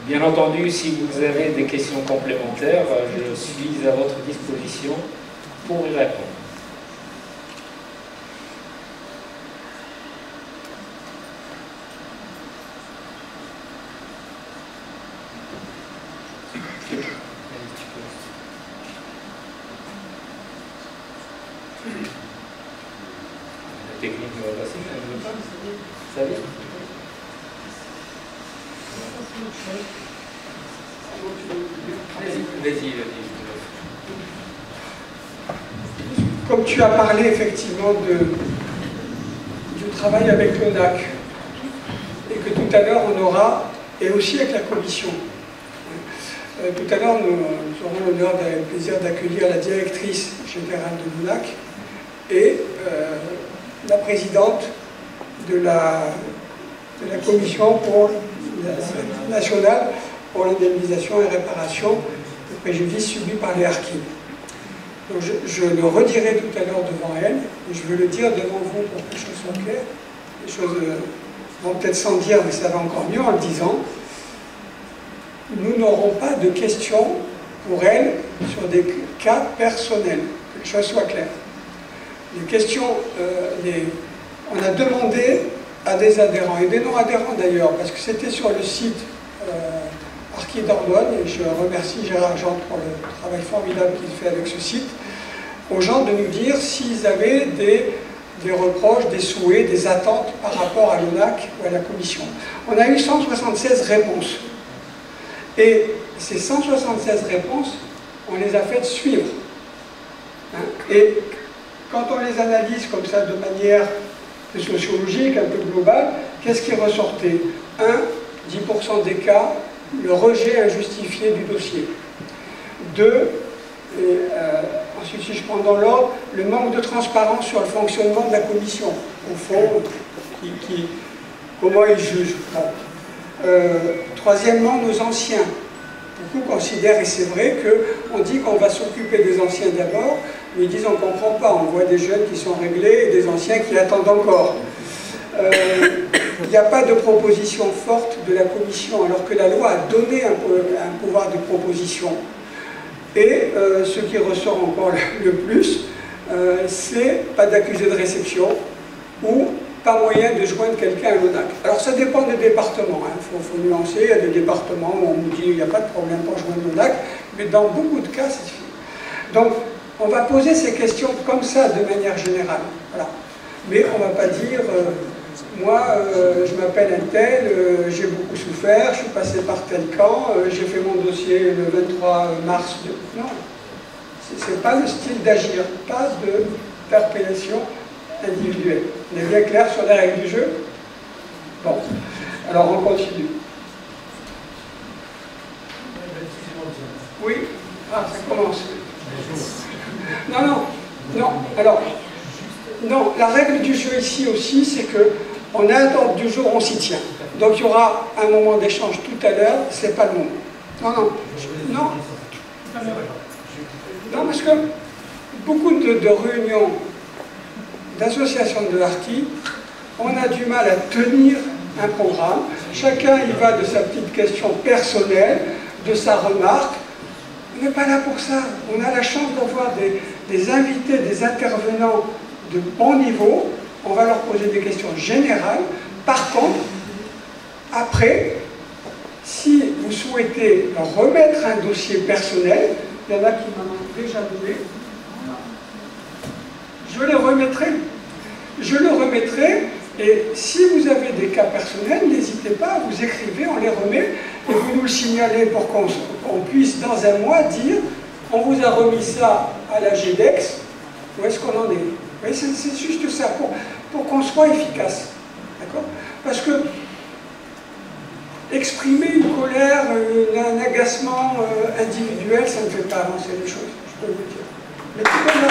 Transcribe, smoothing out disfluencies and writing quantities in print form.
Bien entendu, si vous avez des questions complémentaires, je suis à votre disposition pour y répondre. La technique ne va pas passer, elle ne veut pas. Ça vient. Vas-y. Comme tu as parlé effectivement du travail avec l'ONAC, et que tout à l'heure on aura, et aussi avec la commission, tout à l'heure nous aurons l'honneur et le plaisir d'accueillir la directrice générale de l'ONAC et la présidente de la commission nationale pour l'indemnisation et réparation des préjudices subis par les harkis. Donc je le redirai tout à l'heure devant elle, et je veux le dire devant vous pour que les choses soient claires. Les choses vont peut-être sans dire, mais ça va encore mieux en le disant. Nous n'aurons pas de questions pour elle sur des cas personnels, que les choses soient claires. Les questions, on a demandé à des adhérents, et des non-adhérents d'ailleurs, parce que c'était sur le site Harkis Dordogne, et je remercie Gérard Jean pour le travail formidable qu'il fait avec ce site, aux gens de nous dire s'ils avaient des reproches, des souhaits, des attentes par rapport à l'ONAC ou à la commission. On a eu 176 réponses. Et ces 176 réponses, on les a faites suivre. Et quand on les analyse comme ça de manière sociologique, un peu globale, qu'est-ce qui ressortait? 10% des cas, le rejet injustifié du dossier. 2, ensuite si je prends dans l'ordre, le manque de transparence sur le fonctionnement de la commission. Au fond, comment ils jugent. Troisièmement, nos anciens. Beaucoup considèrent, et c'est vrai, qu'on dit qu'on va s'occuper des anciens d'abord, mais ils disent on ne comprend pas, on voit des jeunes qui sont réglés et des anciens qui attendent encore. Il n'y a pas de proposition forte de la commission, alors que la loi a donné un pouvoir de proposition. Et ce qui ressort encore le plus, c'est pas d'accusé de réception ou pas moyen de joindre quelqu'un à l'ONAC. Alors ça dépend des départements, faut nuancer, il y a des départements où on nous dit il n'y a pas de problème pour joindre l'ONAC, mais dans beaucoup de cas c'est suffit. Donc on va poser ces questions comme ça de manière générale, voilà. Mais on ne va pas dire moi je m'appelle un tel, j'ai beaucoup souffert, je suis passé par tel camp, j'ai fait mon dossier le 23 mars. Non, c'est pas le style d'agir, pas d'interpellation individuelle. On est bien clair sur les règles du jeu? Bon, alors on continue. Oui? Ah, ça commence. Non, alors, non, la règle du jeu ici aussi, c'est que on a un ordre du jour, on s'y tient. Donc il y aura un moment d'échange tout à l'heure, c'est pas le moment. Non, parce que beaucoup de réunions d'associations de harkis, on a du mal à tenir un programme. Chacun y va de sa petite question personnelle, de sa remarque. On n'est pas là pour ça. On a la chance d'avoir des invités, des intervenants de bon niveau. On va leur poser des questions générales. Par contre, après, si vous souhaitez leur remettre un dossier personnel, il y en a qui m'en ont déjà donné, je le remettrai. Je le remettrai, et si vous avez des cas personnels, n'hésitez pas, vous écrivez, on les remet, et vous nous le signalez pour qu'on puisse dans un mois dire on vous a remis ça à la GEDEX, où est-ce qu'on en est? C'est juste ça, pour qu'on soit efficace. D'accord? Parce que exprimer une colère, un agacement individuel, ça ne fait pas avancer les choses, je peux vous le dire. Mais tout de même,